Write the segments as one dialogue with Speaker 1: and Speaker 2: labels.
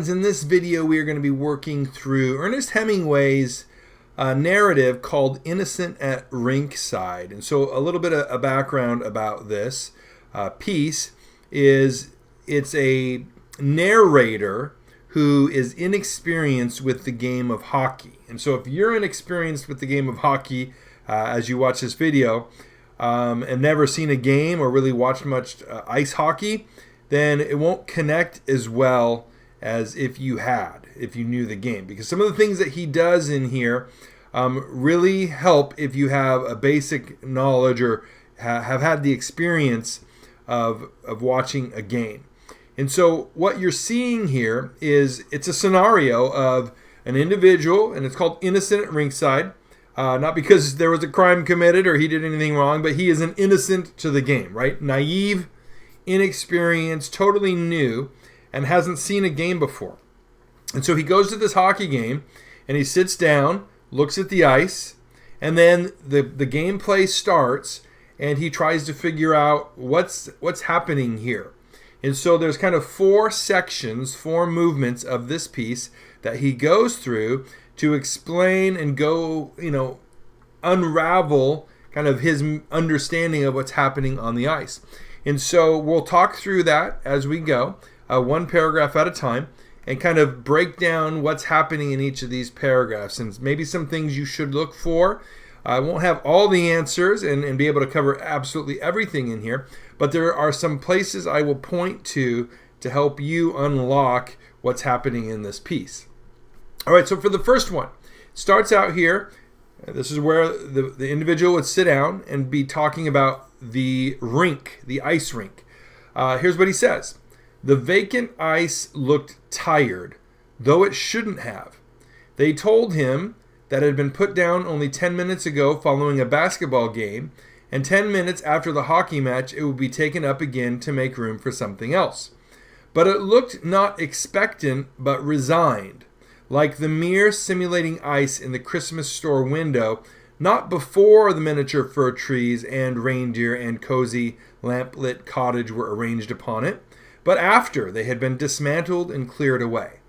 Speaker 1: In this video, we are going to be working through Ernest Hemingway's narrative called Innocent at Rinkside. And so a little bit of a background about this piece is it's a narrator who is inexperienced with the game of hockey. And so if you're inexperienced with the game of hockey as you watch this video and never seen a game or really watched much ice hockey, then it won't connect as well as if you knew the game. Because some of the things that he does in here really help if you have a basic knowledge or have had the experience of watching a game. And so what you're seeing here is it's a scenario of an individual, and it's called Innocent at Rinkside, not because there was a crime committed or he did anything wrong, but he is an innocent to the game, right? Naive, inexperienced, totally new, and hasn't seen a game before. And so he goes to this hockey game, and he sits down, looks at the ice, and then the gameplay starts, and he tries to figure out what's happening here. And so there's kind of four sections, four movements of this piece that he goes through to explain and go, unravel kind of his understanding of what's happening on the ice. And so we'll talk through that as we go, one paragraph at a time, and kind of break down what's happening in each of these paragraphs and maybe some things you should look for. I won't have all the answers and be able to cover absolutely everything in here, but there are some places I will point to help you unlock what's happening in this piece. All right, so for the first one, starts out here. This is where the individual would sit down and be talking about the rink, the ice rink. Here's what he says. The vacant ice looked tired, though it shouldn't have. They told him that it had been put down only 10 minutes ago following a basketball game, and 10 minutes after the hockey match it would be taken up again to make room for something else. But it looked not expectant but resigned, like the mere simulating ice in the Christmas store window, not before the miniature fir trees and reindeer and cozy lamp-lit cottage were arranged upon it, but after they had been dismantled and cleared away.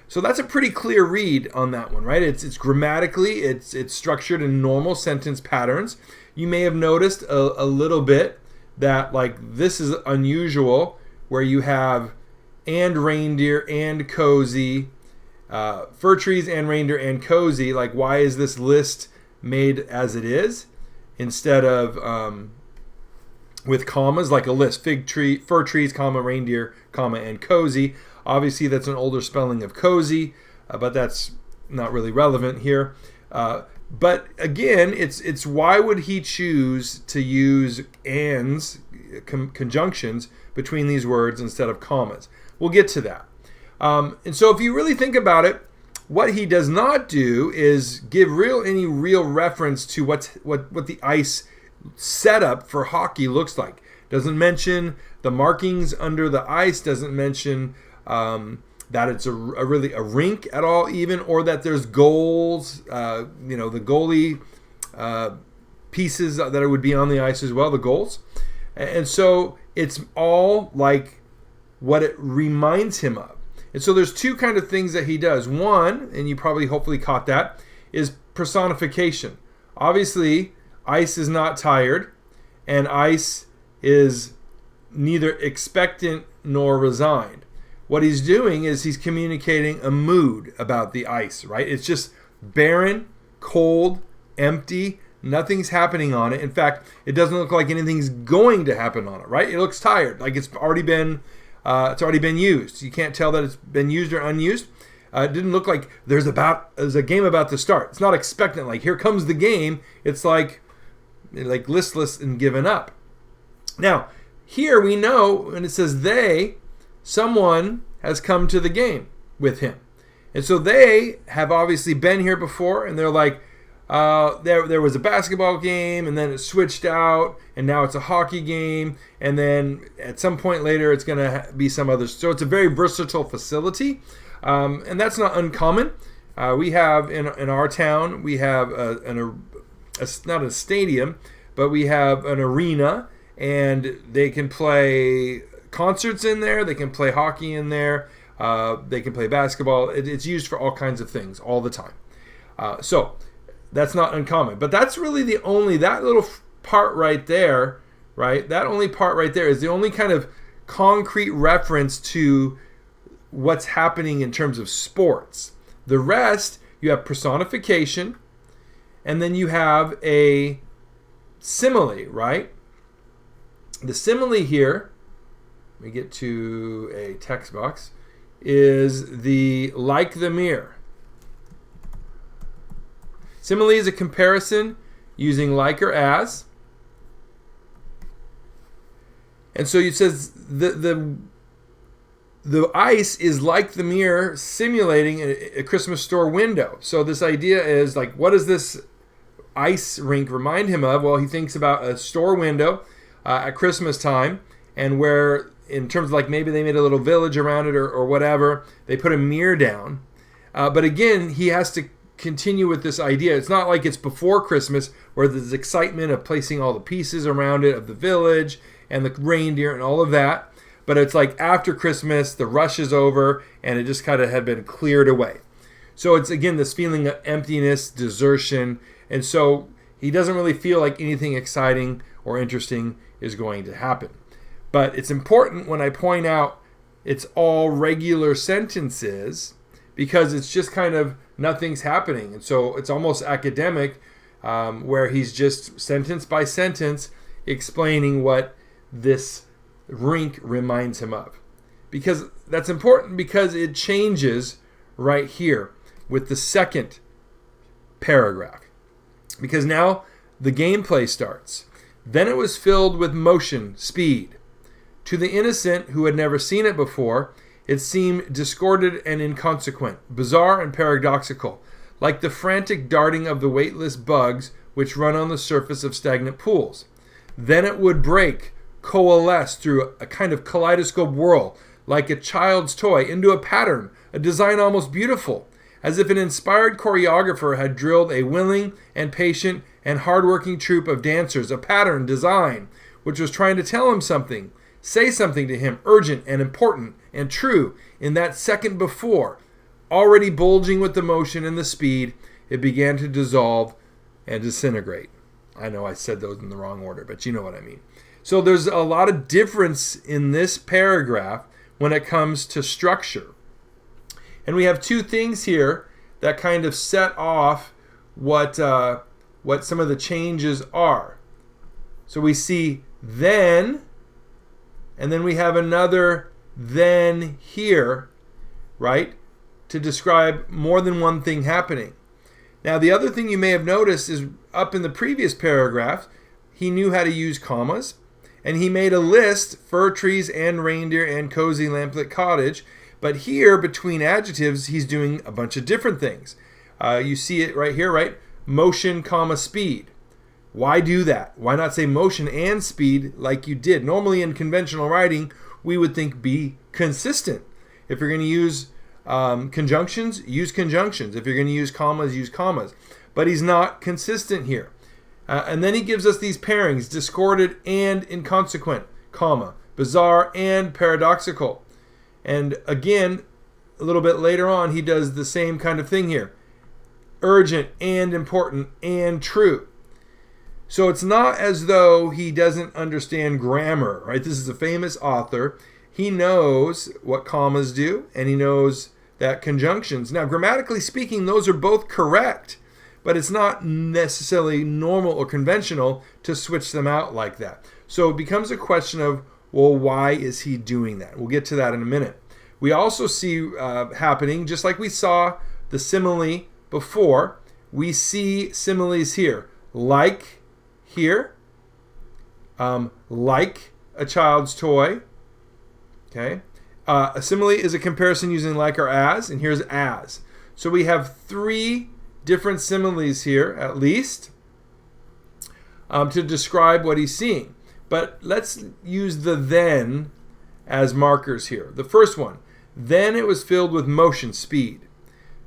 Speaker 1: So that's a pretty clear read on that one, right? It's grammatically, it's structured in normal sentence patterns. You may have noticed a little bit that like this is unusual, where you have and reindeer and cozy, fir trees and reindeer and cozy. Like, why is this list made as it is instead of with commas, like a list? Fig tree, fir trees, comma, reindeer, comma, and cozy. Obviously, that's an older spelling of cozy, but that's not really relevant here. But again, it's why would he choose to use ands, conjunctions between these words instead of commas? We'll get to that. And so if you really think about it, what he does not do is give any real reference to what the ice setup for hockey looks like. Doesn't mention the markings under the ice, doesn't mention that it's really a rink at all even, or that there's goals, the goalie pieces that would be on the ice as well, the goals. And so it's all like what it reminds him of. And so there's two kind of things that he does. One, and you probably hopefully caught that, is personification. Obviously, ice is not tired, and ice is neither expectant nor resigned. What he's doing is he's communicating a mood about the ice, right? It's just barren, cold, empty, nothing's happening on it. In fact, it doesn't look like anything's going to happen on it, right? It looks tired, like it's already been used. You can't tell that it's been used or unused. It didn't look like there's a game about to start. It's not expectant, like here comes the game. It's like listless and given up. Now, here we know when it says someone has come to the game with him. And so they have obviously been here before, and they're like, there was a basketball game, and then it switched out, and now it's a hockey game, and then at some point later it's going to be some other. So it's a very versatile facility, and that's not uncommon. We have in our town, we have not a stadium, but we have an arena, and they can play concerts in there. They can play hockey in there. They can play basketball. It's used for all kinds of things all the time. So that's not uncommon. But that's really that little part right there, right? That only part right there is the only kind of concrete reference to what's happening in terms of sports. The rest, you have personification, and then you have a simile, right? The simile here, let me get to a text box, is the like the mirror. Simile is a comparison using like or as. And so it says the ice is like the mirror simulating a Christmas store window. So this idea is like, what does this ice rink remind him of? Well, he thinks about a store window at Christmas time, and where in terms of like maybe they made a little village around it or whatever, they put a mirror down. But again, he has to continue with this idea. It's not like it's before Christmas where there's excitement of placing all the pieces around it of the village and the reindeer and all of that. But it's like after Christmas, the rush is over and it just kind of had been cleared away. So it's again this feeling of emptiness, desertion. And so he doesn't really feel like anything exciting or interesting is going to happen. But it's important when I point out it's all regular sentences because it's just kind of nothing's happening. And so it's almost academic where he's just sentence by sentence explaining what this rink reminds him of. Because that's important because it changes right here with the second paragraph. Because now the gameplay starts. Then it was filled with motion, speed. To the innocent who had never seen it before, it seemed discordant and inconsequent, bizarre and paradoxical, like the frantic darting of the weightless bugs which run on the surface of stagnant pools. Then it would break, coalesce through a kind of kaleidoscope whirl, like a child's toy, into a pattern, a design almost beautiful, as if an inspired choreographer had drilled a willing and patient and hard-working troupe of dancers, a pattern, design, which was trying to tell him something, say something to him urgent and important and true in that second before. Already bulging with the motion and the speed, it began to dissolve and disintegrate. I know I said those in the wrong order, but you know what I mean. So there's a lot of difference in this paragraph when it comes to structure. And we have two things here that kind of set off what some of the changes are. So we see then, and then we have another then here, right, to describe more than one thing happening. Now, the other thing you may have noticed is up in the previous paragraph, he knew how to use commas, and he made a list, fir trees and reindeer and cozy lamplit cottage. But here, between adjectives, he's doing a bunch of different things. You see it right here, right? Motion, comma, speed. Why do that? Why not say motion and speed like you did? Normally in conventional writing, we would think be consistent. If you're going to use conjunctions, use conjunctions. If you're going to use commas, use commas. But he's not consistent here. And then he gives us these pairings, discordant and inconsequent, comma, bizarre and paradoxical. And again, a little bit later on, he does the same kind of thing here. Urgent and important and true. So it's not as though he doesn't understand grammar, right? This is a famous author. He knows what commas do, and he knows that conjunctions. Now, grammatically speaking, those are both correct, but it's not necessarily normal or conventional to switch them out like that. So it becomes a question of, well, why is he doing that? We'll get to that in a minute. We also see happening, just like we saw the simile before, we see similes here. Like here, like a child's toy. Okay. A simile is a comparison using like or as, and here's as. So we have three different similes here, at least, to describe what he's seeing. But let's use the then as markers here. The first one, then it was filled with motion, speed.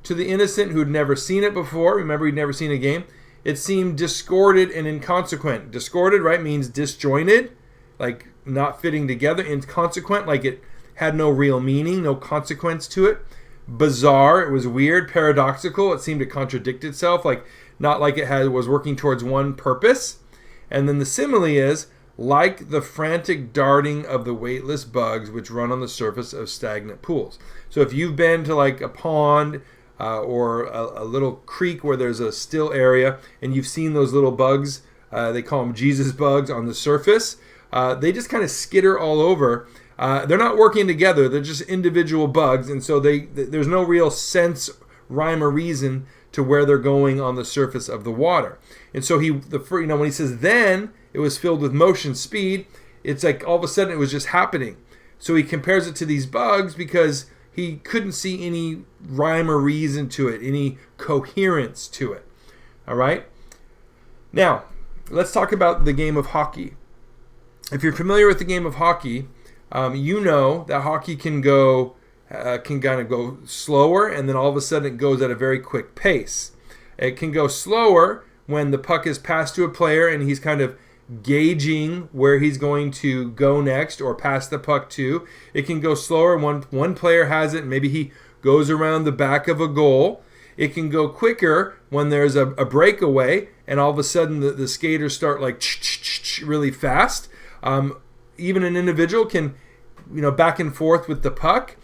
Speaker 1: To the innocent who'd never seen it before, remember he'd never seen a game, it seemed discordant and inconsequent. Discordant, right, means disjointed, like not fitting together. Inconsequent, like it had no real meaning, no consequence to it. Bizarre, it was weird. Paradoxical, it seemed to contradict itself, like not like it was working towards one purpose. And then the simile is like the frantic darting of the weightless bugs which run on the surface of stagnant pools. So if you've been to like a pond or a little creek where there's a still area and you've seen those little bugs, they call them Jesus bugs on the surface, they just kind of skitter all over. They're not working together, they're just individual bugs, and so there's no real sense, rhyme, or reason to where they're going on the surface of the water. And so when he says then it was filled with motion, speed, it's like all of a sudden it was just happening. So he compares it to these bugs because he couldn't see any rhyme or reason to it, any coherence to it. All right? Now, let's talk about the game of hockey. If you're familiar with the game of hockey, you know that hockey can kind of go slower, and then all of a sudden it goes at a very quick pace. It can go slower when the puck is passed to a player and he's kind of gauging where he's going to go next or pass the puck to. It can go slower when one player has it and maybe he goes around the back of a goal. It can go quicker when there's a breakaway and all of a sudden the skaters start like really fast. Even an individual can, back and forth with the puck.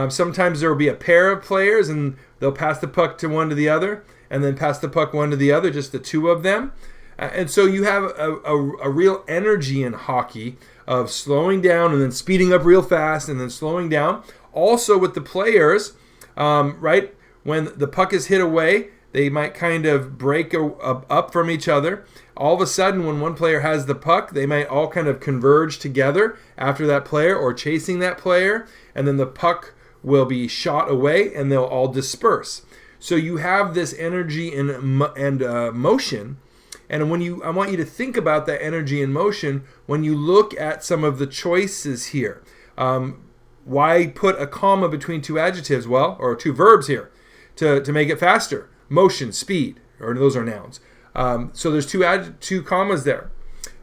Speaker 1: Sometimes there will be a pair of players and they'll pass the puck to one to the other and then pass the puck one to the other, just the two of them. And so you have a real energy in hockey of slowing down and then speeding up real fast and then slowing down. Also with the players, right, when the puck is hit away, they might kind of break up from each other. All of a sudden, when one player has the puck, they might all kind of converge together after that player or chasing that player, and then the puck will be shot away and they'll all disperse. So you have this energy and motion. And I want you to think about that energy and motion when you look at some of the choices here. Why put a comma between two adjectives? Well, or two verbs here to make it faster. Motion, speed, or those are nouns. So there's two commas there.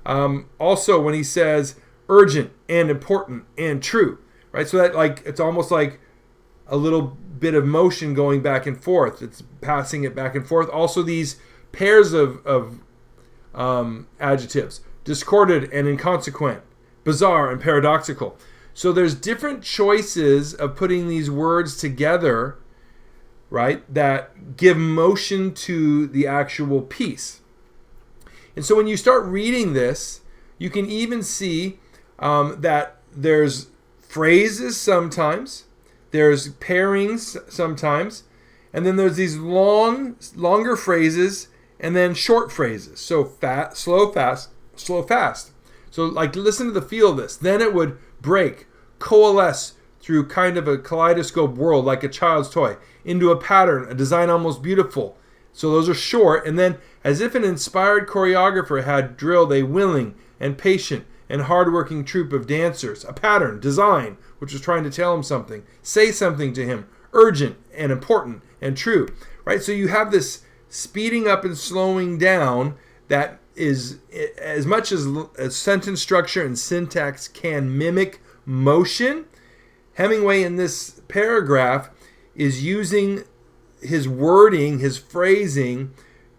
Speaker 1: Also, when he says urgent and important and true, right? So that it's almost like a little bit of motion going back and forth. It's passing it back and forth. Also, these pairs of adjectives: discordant and inconsequent, bizarre and paradoxical. So there's different choices of putting these words together, right, that give motion to the actual piece. And so when you start reading this, you can even see that there's phrases sometimes, there's pairings sometimes, and then there's these longer phrases and then short phrases. So fast, slow, fast, slow, fast. So listen to the feel of this. Then it would break, coalesce through kind of a kaleidoscope world like a child's toy into a pattern, a design almost beautiful. So those are short. And then as if an inspired choreographer had drilled a willing and patient and hardworking troupe of dancers, a pattern, design, which was trying to tell him something, say something to him, urgent and important and true, right? So you have this speeding up and slowing down that is, as much as sentence structure and syntax can mimic motion, Hemingway in this paragraph is using his wording, his phrasing,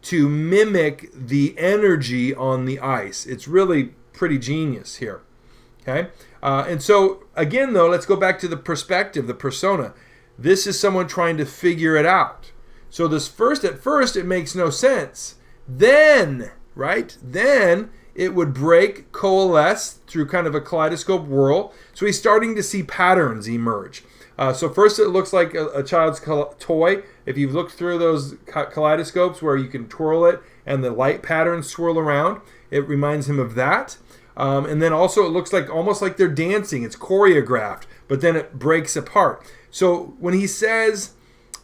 Speaker 1: to mimic the energy on the ice. It's really pretty genius here. Okay? And so, again, though, let's go back to the perspective, the persona. This is someone trying to figure it out. So at first, it makes no sense. Then, right? Then it would break, coalesce through kind of a kaleidoscope whirl. So he's starting to see patterns emerge. So first it looks like a child's toy. If you've looked through those kaleidoscopes where you can twirl it and the light patterns swirl around, it reminds him of that. And then also it looks like almost like they're dancing. It's choreographed, but then it breaks apart. So when he says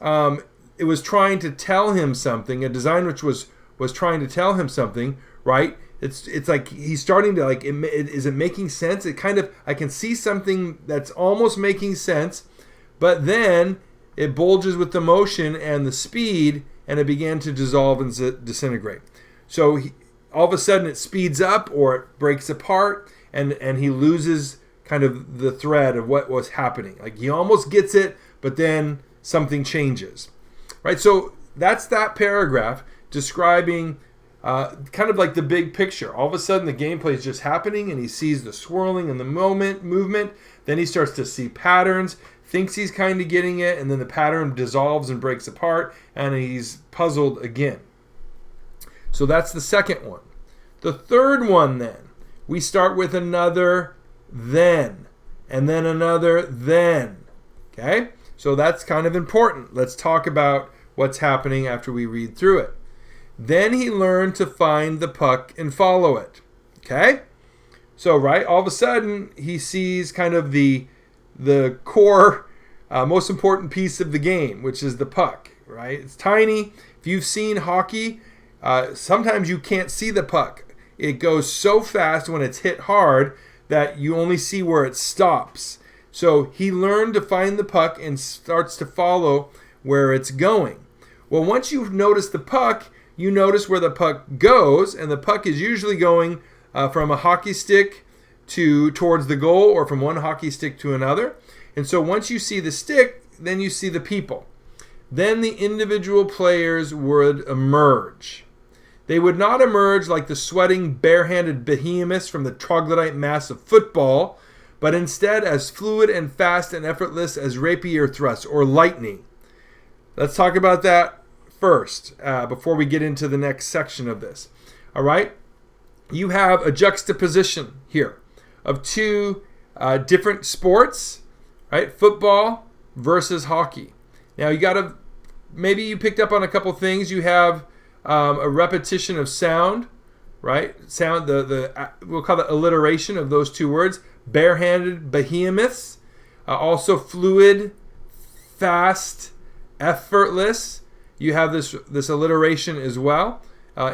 Speaker 1: it was trying to tell him something, a design which was trying to tell him something, right? It's like he's starting to is it making sense? It kind of, I can see something that's almost making sense, but then it bulges with the motion and the speed, and it began to dissolve and disintegrate. So all of a sudden it speeds up or it breaks apart, and he loses kind of the thread of what was happening. Like he almost gets it, but then something changes, right? So that's that paragraph describing kind of like the big picture. All of a sudden, the gameplay is just happening, and he sees the swirling and the movement. Then he starts to see patterns, thinks he's kind of getting it, and then the pattern dissolves and breaks apart, and he's puzzled again. So that's the second one. The third one, then, we start with another then, and then another then. Okay? So that's kind of important. Let's talk about what's happening after we read through it. Then he learned to find the puck and follow it. Okay? So, right, all of a sudden, he sees kind of the core, most important piece of the game, which is the puck, right? It's tiny. If you've seen hockey, sometimes you can't see the puck. It goes so fast when it's hit hard that you only see where it stops. So he learned to find the puck and starts to follow where it's going. Well, once you've noticed the puck, you notice where the puck goes, and the puck is usually going from a hockey stick towards the goal, or from one hockey stick to another. And so once you see the stick, then you see the people. Then the individual players would emerge. They would not emerge like the sweating, barehanded behemoths from the troglodyte mass of football, but instead as fluid and fast and effortless as rapier thrusts or lightning. Let's talk about that first before we get into the next section of this. All right? You have a juxtaposition here of two different sports, right? Football versus hockey. Now you got to, maybe you picked up on a couple things. You have a repetition of sound, right? Sound, we'll call it alliteration of those two words. Barehanded behemoths, also fluid, fast, effortless. You have this alliteration as well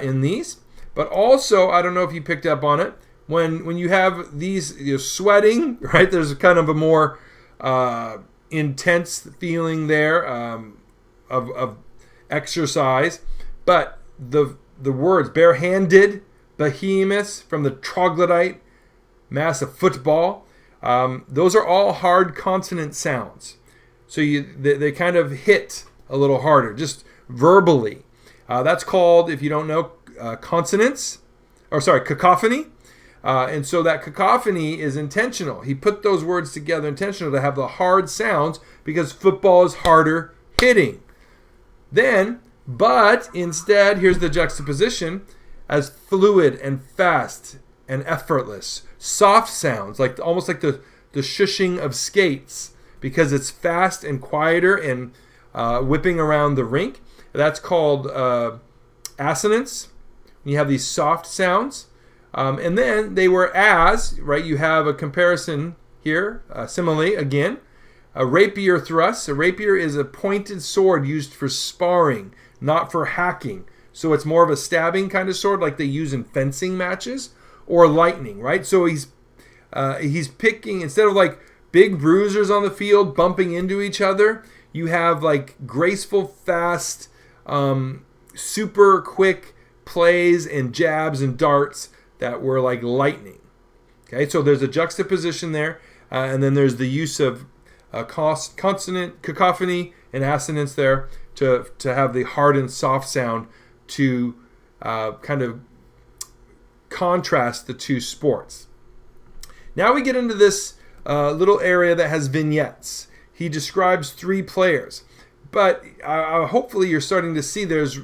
Speaker 1: in these. But also, I don't know if you picked up on it, when you have these, you're sweating, right? There's kind of a more intense feeling there of exercise. But the words barehanded behemoths from the troglodyte mass of football, those are all hard consonant sounds. So they kind of hit a little harder, just verbally. That's called, if you don't know, cacophony. And so that cacophony is intentional. He put those words together intentional to have the hard sounds because football is harder hitting. But instead, here's the juxtaposition, as fluid and fast and effortless. Soft sounds, like almost like the shushing of skates, because it's fast and quieter and whipping around the rink. That's called assonance. You have these soft sounds. And then they were as, right, you have a comparison here, simile again. A rapier thrust. A rapier is a pointed sword used for sparring, not for hacking. So it's more of a stabbing kind of sword like they use in fencing matches, or lightning, right? So he's picking, instead of like big bruisers on the field bumping into each other, you have like graceful, fast, super quick plays and jabs and darts that were like lightning. Okay, so there's a juxtaposition there, and then there's the use of consonant, cacophony, and assonance there to have the hard and soft sound to kind of contrast the two sports. Now we get into this little area that has vignettes. He describes three players, but hopefully you're starting to see there's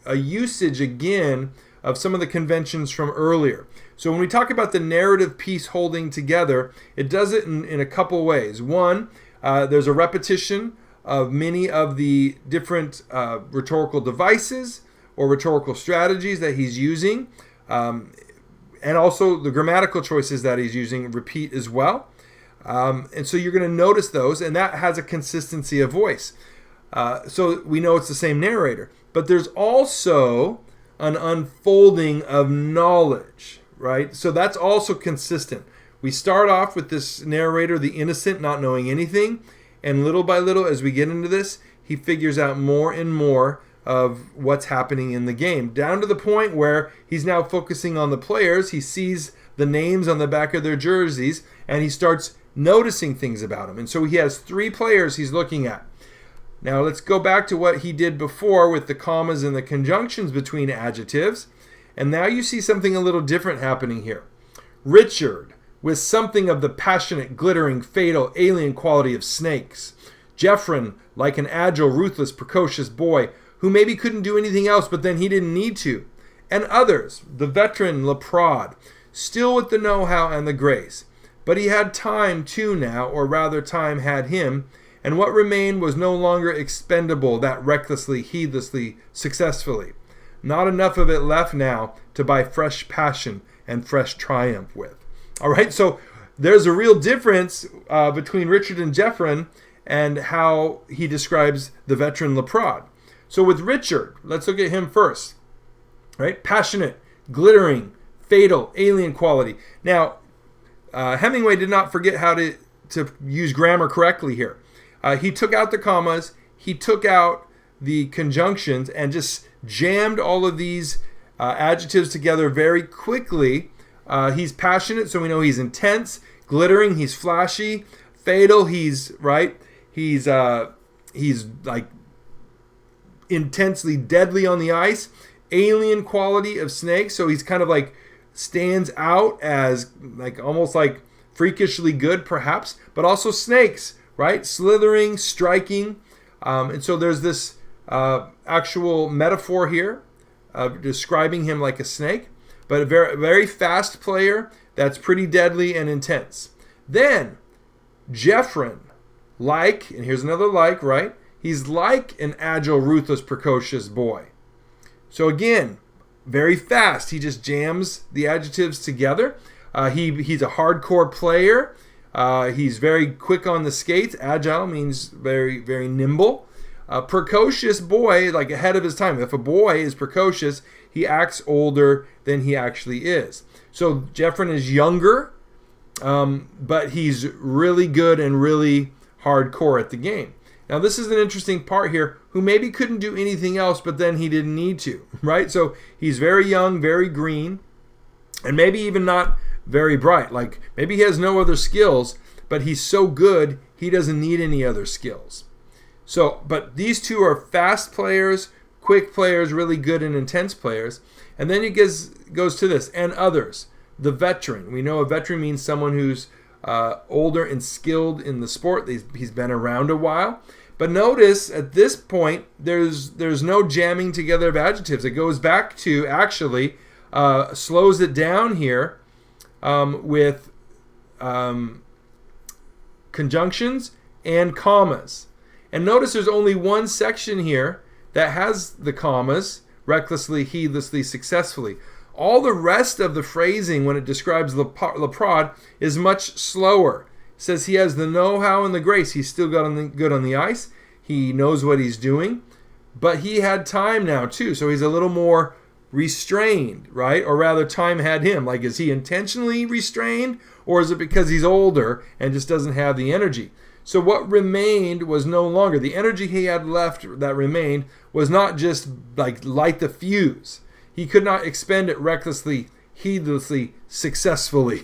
Speaker 1: a usage again of some of the conventions from earlier. So when we talk about the narrative piece holding together, it does it in a couple ways. One, there's a repetition of many of the different rhetorical devices or rhetorical strategies that he's using, and also the grammatical choices that he's using repeat as well. And so you're going to notice those, and that has a consistency of voice. So we know it's the same narrator. But there's also an unfolding of knowledge, right? So that's also consistent. We start off with this narrator, the innocent, not knowing anything, and little by little, as we get into this, he figures out more and more of what's happening in the game, down to the point where he's now focusing on the players. He sees the names on the back of their jerseys, and he starts noticing things about them. And so he has 3 players he's looking at. Now let's go back to what he did before with the commas and the conjunctions between adjectives. And now you see something a little different happening here. Richard, with something of the passionate, glittering, fatal, alien quality of snakes. Jeffrin, like an agile, ruthless, precocious boy who maybe couldn't do anything else, but then he didn't need to. And others, the veteran Leprod, still with the know-how and the grace. But he had time too now, or rather time had him, and what remained was no longer expendable that recklessly, heedlessly, successfully. Not enough of it left now to buy fresh passion and fresh triumph with. All right, so there's a real difference between Richard and Jeffrin and how he describes the veteran Leprod. So with Richard, let's look at him first. Right? Passionate, glittering, fatal, alien quality. Now, Hemingway did not forget how to use grammar correctly here. He took out the commas, he took out the conjunctions, and just jammed all of these adjectives together very quickly. He's passionate, so we know he's intense. Glittering, he's flashy. Fatal, he's like intensely deadly on the ice. Alien quality of snake, so he's kind of like stands out as like almost like freakishly good perhaps, but also snakes, right? Slithering, striking. And so there's this actual metaphor here describing him like a snake, but a very, very fast player that's pretty deadly and intense. Then Jeffrin, like, and here's another like, right? He's like an agile, ruthless, precocious boy. So again, very fast. He just jams the adjectives together. He's a hardcore player. He's very quick on the skates. Agile means very, very nimble. Precocious boy, like ahead of his time. If a boy is precocious, he acts older than he actually is. So Jeffrin is younger, but he's really good and really hardcore at the game. Now this is an interesting part here, who maybe couldn't do anything else, but then he didn't need to, right? So he's very young, very green, and maybe even not very bright. Like maybe he has no other skills, but he's so good, he doesn't need any other skills. So, but these two are fast players, quick players, really good and intense players. And then it goes to this, and others. The veteran. We know a veteran means someone who's older and skilled in the sport. He's been around a while. But notice at this point, there's no jamming together of adjectives. It goes back to actually slows it down here with conjunctions and commas. And notice there's only one section here that has the commas: recklessly, heedlessly, successfully. All the rest of the phrasing when it describes Leprod is much slower. It says he has the know-how and the grace. He's still good on the ice. He knows what he's doing. But he had time now too, so he's a little more restrained, right? Or rather, time had him. Like, is he intentionally restrained, or is it because he's older and just doesn't have the energy? So what remained was no longer. The energy he had left that remained was not just like light the fuse. He could not expend it recklessly, heedlessly, successfully,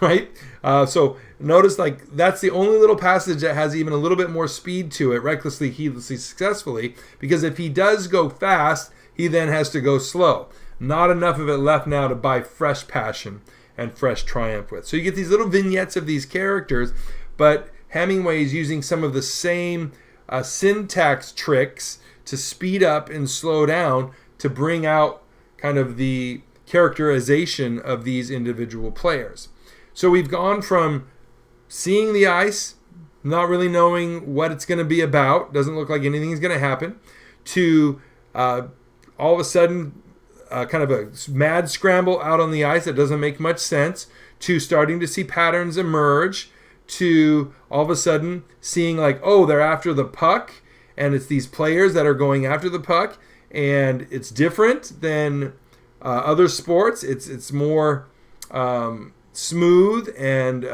Speaker 1: right? So notice like that's the only little passage that has even a little bit more speed to it, recklessly, heedlessly, successfully, because if he does go fast, he then has to go slow. Not enough of it left now to buy fresh passion and fresh triumph with. So you get these little vignettes of these characters, but Hemingway is using some of the same syntax tricks to speed up and slow down to bring out kind of the characterization of these individual players. So we've gone from seeing the ice, not really knowing what it's going to be about, doesn't look like anything's going to happen, to all of a sudden kind of a mad scramble out on the ice that doesn't make much sense, to starting to see patterns emerge, to all of a sudden seeing like, oh, they're after the puck, and it's these players that are going after the puck, and it's different than other sports. It's more smooth and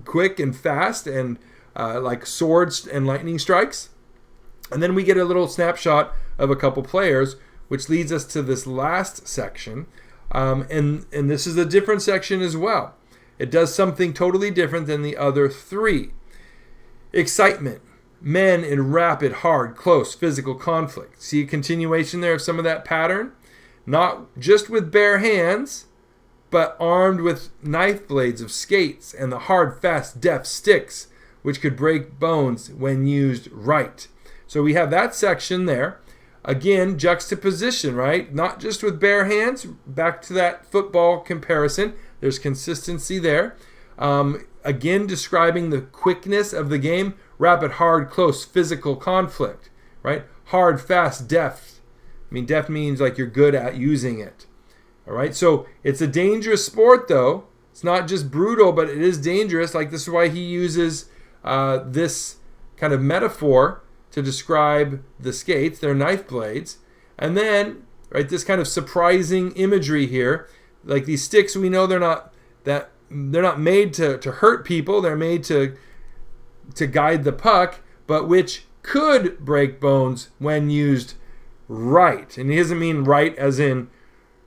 Speaker 1: quick and fast and like swords and lightning strikes. And then we get a little snapshot of a couple players, which leads us to this last section And this is a different section as well. It does something totally different than the other three. Excitement. Men in rapid, hard, close physical conflict. See a continuation there of some of that pattern? Not just with bare hands, but armed with knife blades of skates and the hard, fast, deft sticks, which could break bones when used right. So we have that section there. Again, juxtaposition, right? Not just with bare hands. Back to that football comparison. There's consistency there. Again, describing the quickness of the game. Rapid, hard, close, physical conflict, right? Hard, fast, deft. I mean, deft means like you're good at using it. All right, so it's a dangerous sport, though. It's not just brutal, but it is dangerous. Like, this is why he uses this kind of metaphor to describe the skates, their knife blades. And then, right, this kind of surprising imagery here. Like these sticks, we know they're not made to hurt people. They're made to guide the puck, but which could break bones when used right. And he doesn't mean right as in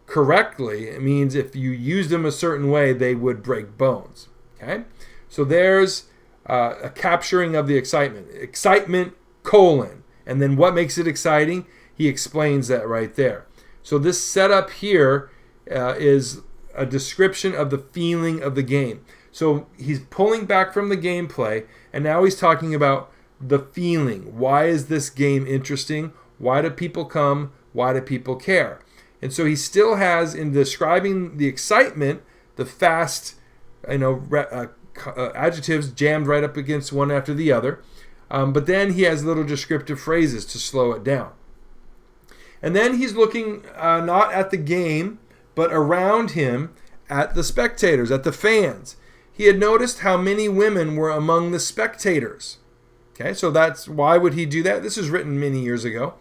Speaker 1: correctly. It means if you used them a certain way, they would break bones. Okay? So there's a capturing of the excitement. Excitement, colon. And then what makes it exciting? He explains that right there. So this setup here is a description of the feeling of the game. So he's pulling back from the gameplay, and now he's talking about the feeling. Why is this game interesting? Why do people come? Why do people care? And so he still has, in describing the excitement, the fast, adjectives jammed right up against one after the other. But then he has little descriptive phrases to slow it down. And then he's looking not at the game, but around him at the spectators, at the fans. He had noticed how many women were among the spectators. Okay, so that's why would he do that? This was written many years ago.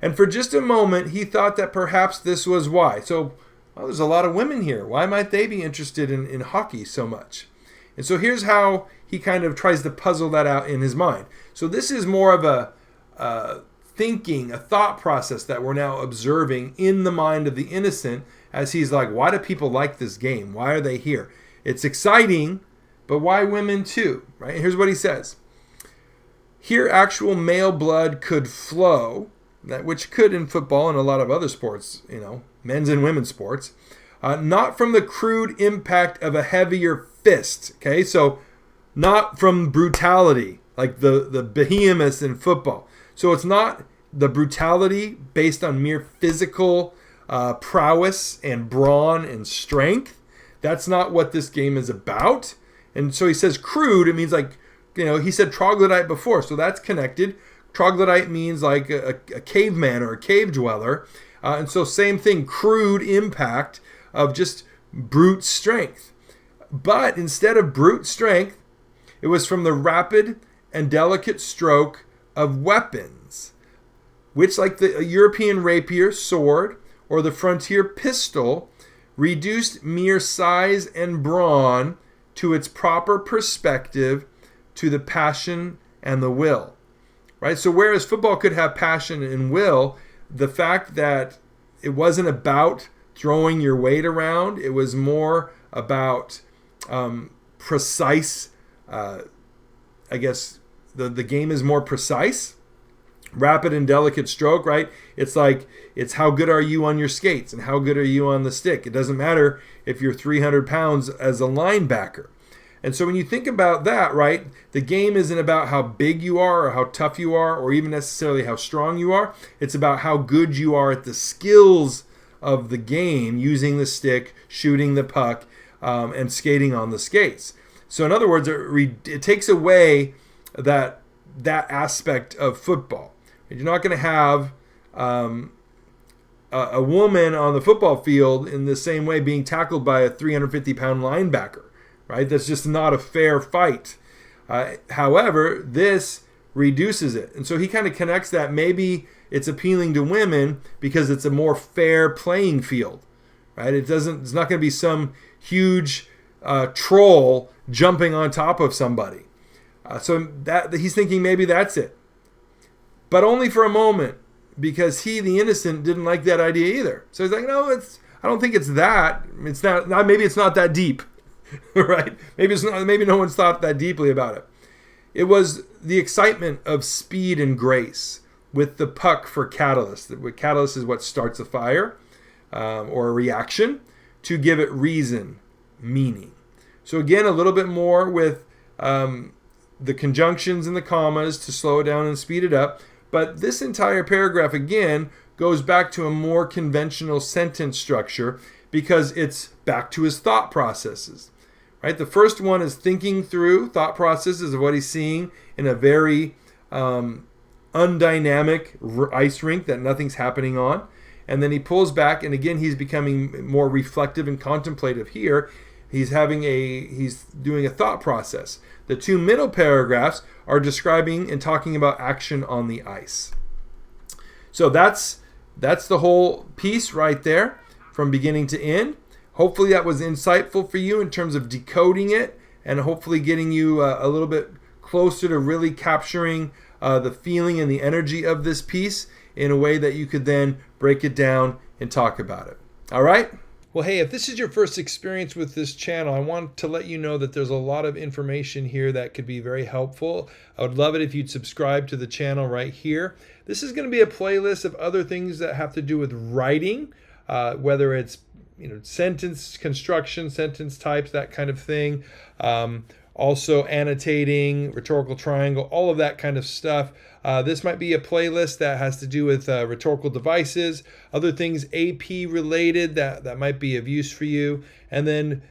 Speaker 1: And for just a moment, he thought that perhaps this was why. So, well, there's a lot of women here. Why might they be interested in hockey so much? And so here's how he kind of tries to puzzle that out in his mind. So this is more of a thinking, a thought process that we're now observing in the mind of the innocent as he's like, why do people like this game? Why are they here? It's exciting, but why women too? Right? Here's what he says. Here actual male blood could flow, which could in football and a lot of other sports, men's and women's sports, not from the crude impact of a heavier fist. Okay, so not from brutality, like the behemoths in football. So it's not the brutality based on mere physical prowess and brawn and strength. That's not what this game is about. And so he says crude, it means like, he said troglodyte before, so that's connected. Troglodyte means like a caveman or a cave dweller. And so same thing, crude impact of just brute strength. But instead of brute strength, it was from the rapid and delicate stroke of weapons, which like the European rapier, sword, or the frontier pistol, reduced mere size and brawn to its proper perspective, to the passion and the will. Right? So whereas football could have passion and will, the fact that it wasn't about throwing your weight around, it was more about precise, I guess the game is more precise, rapid and delicate stroke, right? It's like, it's how good are you on your skates and how good are you on the stick. It doesn't matter if you're 300 pounds as a linebacker. And so when you think about that, right, the game isn't about how big you are or how tough you are or even necessarily how strong you are. It's about how good you are at the skills of the game, using the stick, shooting the puck, and skating on the skates. So in other words, it takes away that aspect of football. You're not going to have a woman on the football field in the same way being tackled by a 350-pound linebacker, right? That's just not a fair fight. However, this reduces it. And so he kind of connects that maybe it's appealing to women because it's a more fair playing field, right? It's not going to be some huge troll jumping on top of somebody. So that he's thinking maybe that's it. But only for a moment, because he, the innocent, didn't like that idea either. So he's like, no, I don't think it's that. It's not. Maybe it's not that deep, right? Maybe it's not. Maybe no one's thought that deeply about it. It was the excitement of speed and grace with the puck for catalyst. The catalyst is what starts a fire or a reaction to give it reason, meaning. So again, a little bit more with the conjunctions and the commas to slow it down and speed it up. But this entire paragraph, again, goes back to a more conventional sentence structure because it's back to his thought processes. Right? The first one is thinking through thought processes of what he's seeing in a very undynamic ice rink that nothing's happening on. And then he pulls back, and again, he's becoming more reflective and contemplative here. He's doing a thought process. The two middle paragraphs are describing and talking about action on the ice. So that's the whole piece right there from beginning to end. Hopefully that was insightful for you in terms of decoding it and hopefully getting you a little bit closer to really capturing the feeling and the energy of this piece in a way that you could then break it down and talk about it. All right? Well, hey, if this is your first experience with this channel, I want to let you know that there's a lot of information here that could be very helpful. I would love it if you'd subscribe to the channel right here. This is going to be a playlist of other things that have to do with writing, whether it's sentence construction, sentence types, that kind of thing. Also annotating, rhetorical triangle, all of that kind of stuff. This might be a playlist that has to do with rhetorical devices, other things AP related that might be of use for you. And then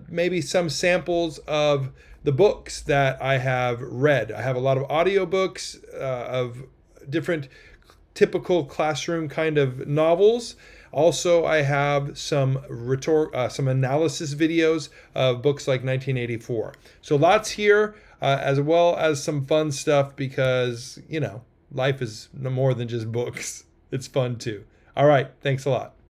Speaker 1: maybe some samples of the books that I have read. I have a lot of audiobooks of different typical classroom kind of novels. Also, I have some analysis videos of books like 1984. So lots here, as well as some fun stuff because, life is no more than just books. It's fun too. All right. Thanks a lot.